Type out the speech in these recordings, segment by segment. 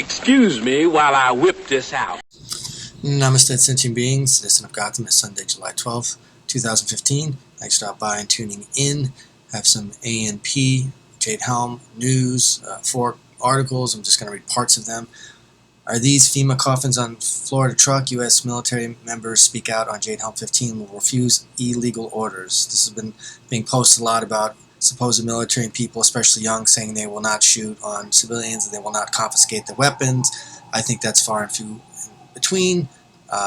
Excuse me while I whip this out. Namaste, sentient beings. City of Gotham is Sunday, July 12th, 2015. Thanks for stopping by and tuning in. Have some ANP, JADE HELM news, 4 articles. I'm just going to read parts of them. Are these FEMA coffins on Florida truck? U.S. military members speak out on JADE HELM 15 will refuse illegal orders. This has been being posted a lot about supposed military and people, especially young, saying they will not shoot on civilians and they will not confiscate their weapons. I think that's far and few in between.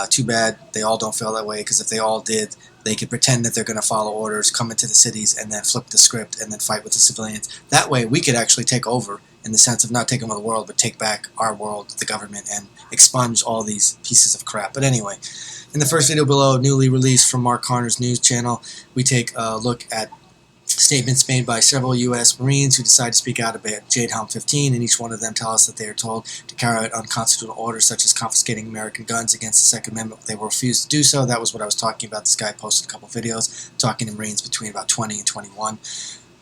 Too bad they all don't feel that way, because if they all did, they could pretend that they're going to follow orders, come into the cities, and then flip the script and then fight with the civilians. That way we could actually take over, in the sense of not taking over the world, but take back our world, the government, and expunge all these pieces of crap. But anyway, in the first video below, newly released from Mark Carner's news channel, we take a look at statements made by several U.S. Marines who decide to speak out about JADE HELM 15, and each one of them tell us that they are told to carry out unconstitutional orders such as confiscating American guns against the Second Amendment. They will refuse to do so. That was what I was talking about. This guy posted a couple videos talking to Marines between about 20 and 21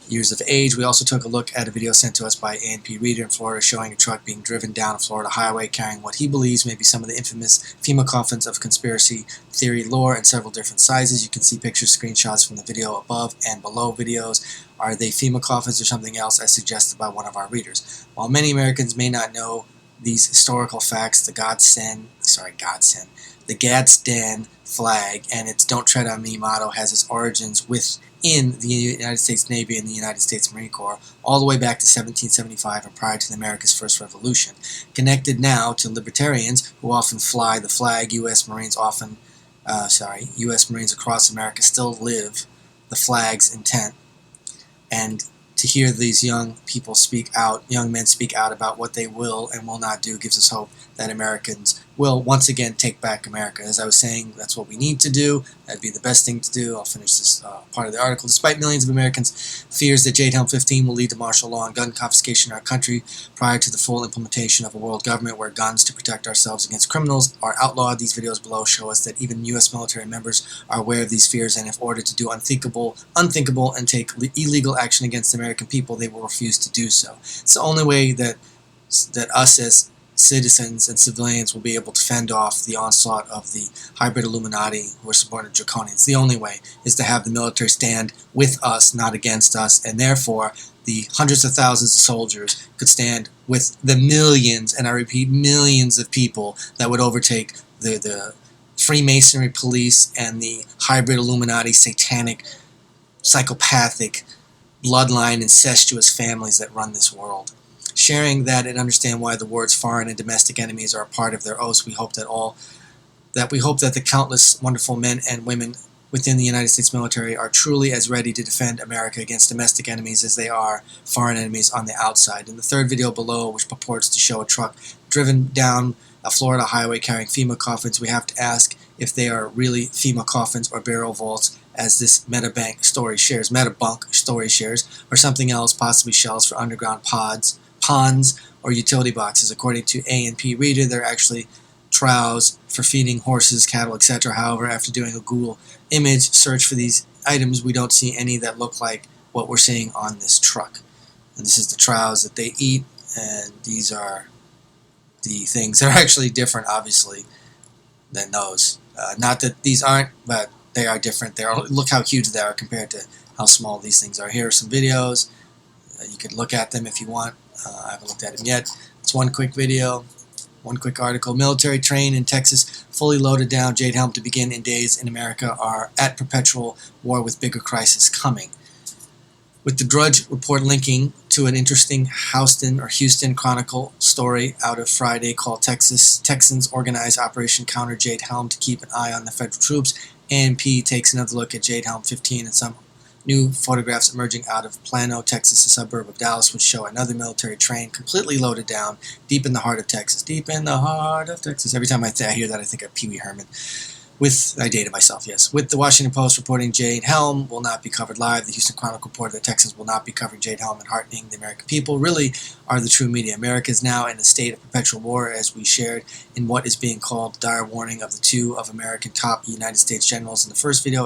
years of age. We also took a look at a video sent to us by ANP reader in Florida showing a truck being driven down a Florida highway carrying what he believes may be some of the infamous FEMA coffins of conspiracy theory lore in several different sizes. You can see pictures, screenshots from the video above and below videos. Are they FEMA coffins or something else, as suggested by one of our readers? While many Americans may not know these historical facts, the Gadsden flag and its "Don't Tread on Me" motto has its origins within the United States Navy and the United States Marine Corps, all the way back to 1775 and prior to America's first revolution. Connected now to libertarians who often fly the flag, U.S. Marines across America still live the flag's intent. And to hear these young people speak out, young men speak out about what they will and will not do, gives us hope that Americans will once again take back America. As I was saying, that's what we need to do. That'd be the best thing to do. I'll finish this part of the article. Despite millions of Americans' fears that JADE HELM 15 will lead to martial law and gun confiscation in our country prior to the full implementation of a world government where guns to protect ourselves against criminals are outlawed, these videos below show us that even U.S. military members are aware of these fears, and if ordered to do unthinkable and take illegal action against the American people, they will refuse to do so. It's the only way that us as citizens and civilians will be able to fend off the onslaught of the hybrid Illuminati who are subordinate draconians. The only way is to have the military stand with us, not against us, and therefore the hundreds of thousands of soldiers could stand with the millions, and I repeat, millions of people that would overtake the Freemasonry police and the hybrid Illuminati satanic, psychopathic, bloodline, incestuous families that run this world. Sharing that and understand why the words foreign and domestic enemies are a part of their oaths, we hope that the countless wonderful men and women within the United States military are truly as ready to defend America against domestic enemies as they are foreign enemies on the outside. In the third video below, which purports to show a truck driven down a Florida highway carrying FEMA coffins, we have to ask if they are really FEMA coffins or burial vaults, as this Metabunk story shares, or something else, possibly shells for underground ponds, or utility boxes. According to ANP reader, they're actually troughs for feeding horses, cattle, etc. However, after doing a Google image search for these items, we don't see any that look like what we're seeing on this truck. And this is the troughs that they eat, and these are the things that are actually different, obviously, than those. Not that these aren't, but they are different. Look how huge they are compared to how small these things are. Here are some videos. You could look at them if you want. I haven't looked at them yet. It's one quick video, one quick article. Military train in Texas fully loaded down. JADE HELM to begin in days in America are at perpetual war with bigger crisis coming. With the Drudge report linking to an interesting Houston Chronicle story out of Friday called Texans Organize Operation Counter JADE HELM to keep an eye on the federal troops, ANP takes another look at JADE HELM 15 and some new photographs emerging out of Plano, Texas, a suburb of Dallas, which show another military train completely loaded down deep in the heart of Texas. Deep in the heart of Texas. Every time I hear that, I think of Pee Wee Herman. I dated myself, yes. With the Washington Post reporting JADE HELM will not be covered live, the Houston Chronicle reported that Texans will not be covering JADE HELM, and heartening the American people really are the true media. America is now in a state of perpetual war, as we shared in what is being called dire warning of the two of American top United States generals in the first video.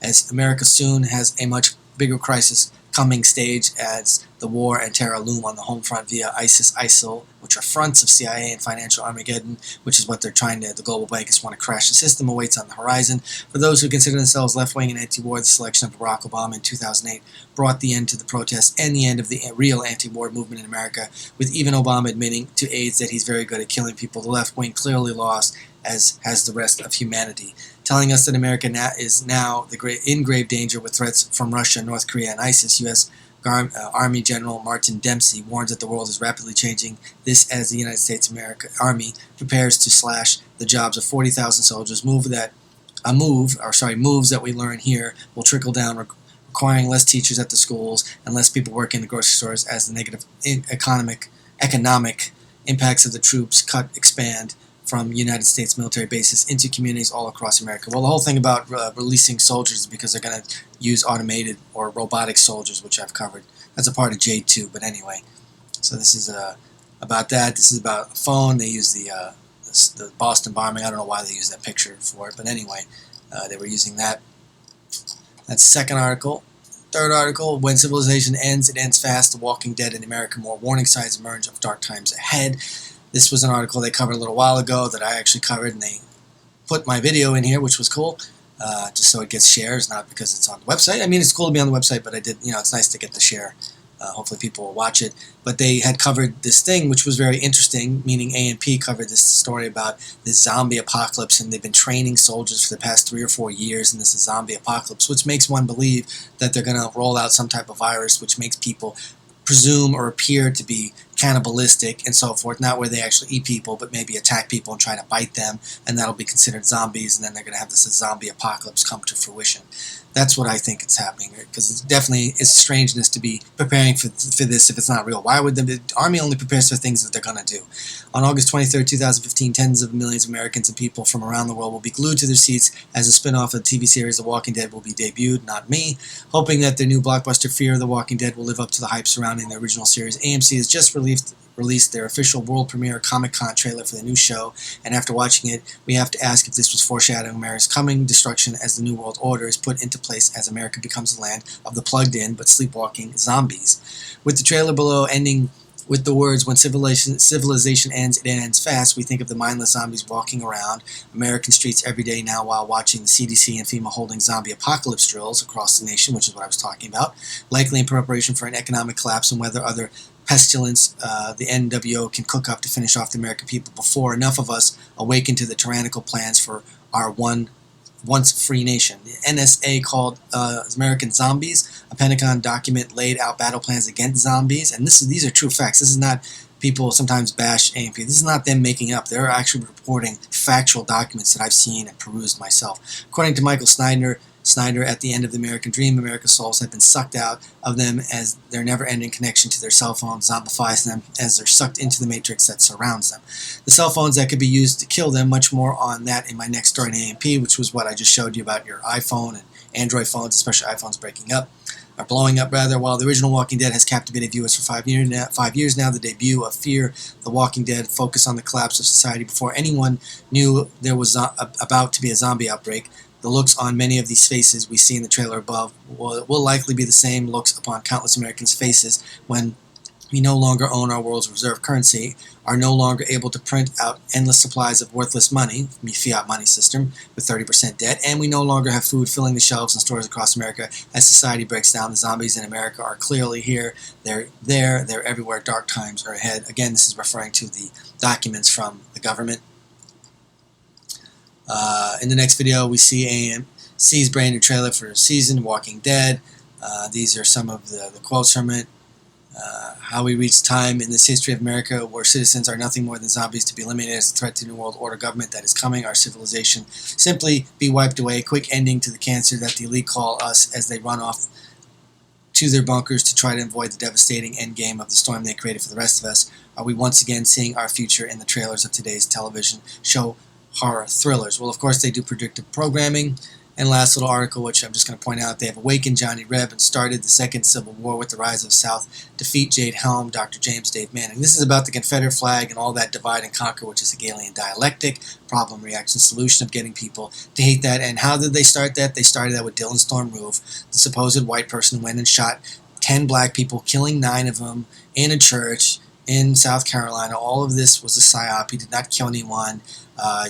As America soon has a much bigger crisis coming stage as the war and terror loom on the home front via ISIS, ISIL, which are fronts of CIA and financial Armageddon, which is what they're trying to, the global blankets want to crash the system, awaits on the horizon. For those who consider themselves left-wing and anti-war, the selection of Barack Obama in 2008 brought the end to the protests and the end of the real anti-war movement in America, with even Obama admitting to aides that he's very good at killing people. The left wing clearly lost, as has the rest of humanity, telling us that America is now in grave danger with threats from Russia, North Korea, and ISIS. U.S. Army General Martin Dempsey warns that the world is rapidly changing. This as the United States Army prepares to slash the jobs of 40,000 soldiers. Moves that we learn here will trickle down, requiring less teachers at the schools and less people working in the grocery stores as the negative economic impacts of the troops expand from United States military bases into communities all across America. Well, the whole thing about releasing soldiers is because they're going to use automated or robotic soldiers, which I've covered. That's a part of JADE too, but anyway. So this is about that. This is about a phone. They use the Boston bombing. I don't know why they use that picture for it, but anyway, they were using that. That's the second article. Third article, when civilization ends, it ends fast. The Walking Dead in America, more warning signs emerge of dark times ahead. This was an article they covered a little while ago that I actually covered, and they put my video in here, which was cool, just so it gets shares, not because it's on the website. I mean, it's cool to be on the website, but I did, it's nice to get the share. Hopefully people will watch it. But they had covered this thing, which was very interesting, meaning ANP covered this story about this zombie apocalypse, and they've been training soldiers for the past 3 or 4 years in this zombie apocalypse, which makes one believe that they're going to roll out some type of virus which makes people presume or appear to be cannibalistic and so forth, not where they actually eat people, but maybe attack people and try to bite them, and that'll be considered zombies, and then they're going to have this zombie apocalypse come to fruition. That's what I think is happening, because it definitely is strangeness to be preparing for this if it's not real. Why would the Army only prepares for things that they're going to do? On August 23, 2015, tens of millions of Americans and people from around the world will be glued to their seats as a spin-off of the TV series The Walking Dead will be debuted, not me, hoping that their new blockbuster Fear of the Walking Dead will live up to the hype surrounding the original series. AMC has just released their official world premiere Comic-Con trailer for the new show, and after watching it, we have to ask if this was foreshadowing America's coming destruction as the New World Order is put into place as America becomes the land of the plugged-in but sleepwalking zombies. With the trailer below ending with the words, when civilization ends, it ends fast, we think of the mindless zombies walking around American streets every day now while watching the CDC and FEMA holding zombie apocalypse drills across the nation, which is what I was talking about, likely in preparation for an economic collapse and whether other pestilence the NWO can cook up to finish off the American people before enough of us awaken to the tyrannical plans for our once free nation. The NSA called American zombies. A Pentagon document laid out battle plans against zombies, and these are true facts. This is not people sometimes bash ANP. This is not them making up. They're actually reporting factual documents that I've seen and perused myself. According to Michael Snyder, at the end of the American dream, America's souls have been sucked out of them as their never-ending connection to their cell phones zombifies them as they're sucked into the matrix that surrounds them. The cell phones that could be used to kill them, much more on that in my next story in ANP, which was what I just showed you about your iPhone and Android phones, especially iPhones blowing up rather. While the original Walking Dead has captivated viewers for 5 years now, the debut of Fear the Walking Dead focused on the collapse of society before anyone knew there was about to be a zombie outbreak. The looks on many of these faces we see in the trailer above will likely be the same looks upon countless Americans' faces when we no longer own our world's reserve currency, are no longer able to print out endless supplies of worthless money, fiat money system, with 30% debt, and we no longer have food filling the shelves and stores across America. As society breaks down, the zombies in America are clearly here. They're there. They're everywhere. Dark times are ahead. Again, this is referring to the documents from the government. In the next video, we see AMC's brand new trailer for season Walking Dead. These are some of the quotes from it. How we reach time in this history of America where citizens are nothing more than zombies to be eliminated as a threat to the New World Order government that is coming. Our civilization simply be wiped away. Quick ending to the cancer that the elite call us as they run off to their bunkers to try to avoid the devastating endgame of the storm they created for the rest of us. Are we once again seeing our future in the trailers of today's television show horror thrillers? Well, of course, they do predictive programming. And last little article, which I'm just going to point out, they have awakened Johnny Reb and started the Second Civil War with the rise of the South, defeat Jade Helm, Dr. James Dave Manning. This is about the Confederate flag and all that divide and conquer, which is Hegelian dialectic, problem, reaction, solution of getting people to hate that. And how did they start that? They started that with Dylan Storm Roof, the supposed white person who went and shot 10 black people, killing 9 of them in a church in South Carolina. All of this was a psyop. He did not kill anyone.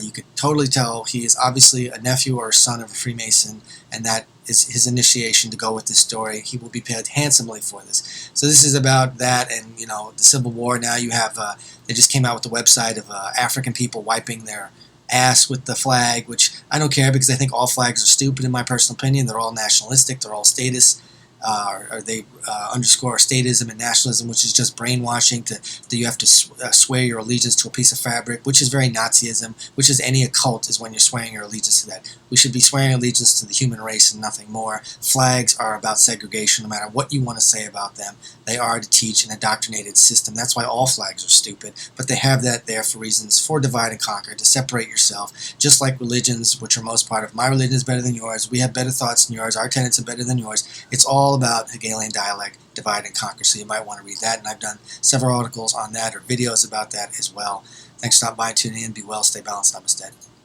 You could totally tell he is obviously a nephew or a son of a Freemason, and that is his initiation to go with this story. He will be paid handsomely for this. So this is about that, and the Civil War. Now you have they just came out with the website of African people wiping their ass with the flag, which I don't care, because I think all flags are stupid in my personal opinion. They're all nationalistic. They're all statist. Or they underscore statism and nationalism, which is just brainwashing that you have to swear your allegiance to a piece of fabric, which is very Nazism, which is any occult is when you're swearing your allegiance to that. We should be swearing allegiance to the human race and nothing more. Flags are about segregation, no matter what you want to say about them. They are to teach an indoctrinated system. That's why all flags are stupid, but they have that there for reasons, for divide and conquer, to separate yourself, just like religions, which are most part of my religion is better than yours, we have better thoughts than yours, our tenets are better than yours. It's all about Hegelian dialect, divide and conquer, so you might want to read that, and I've done several articles on that or videos about that as well. Thanks for stopping by, tuning in, be well, stay balanced, namaste.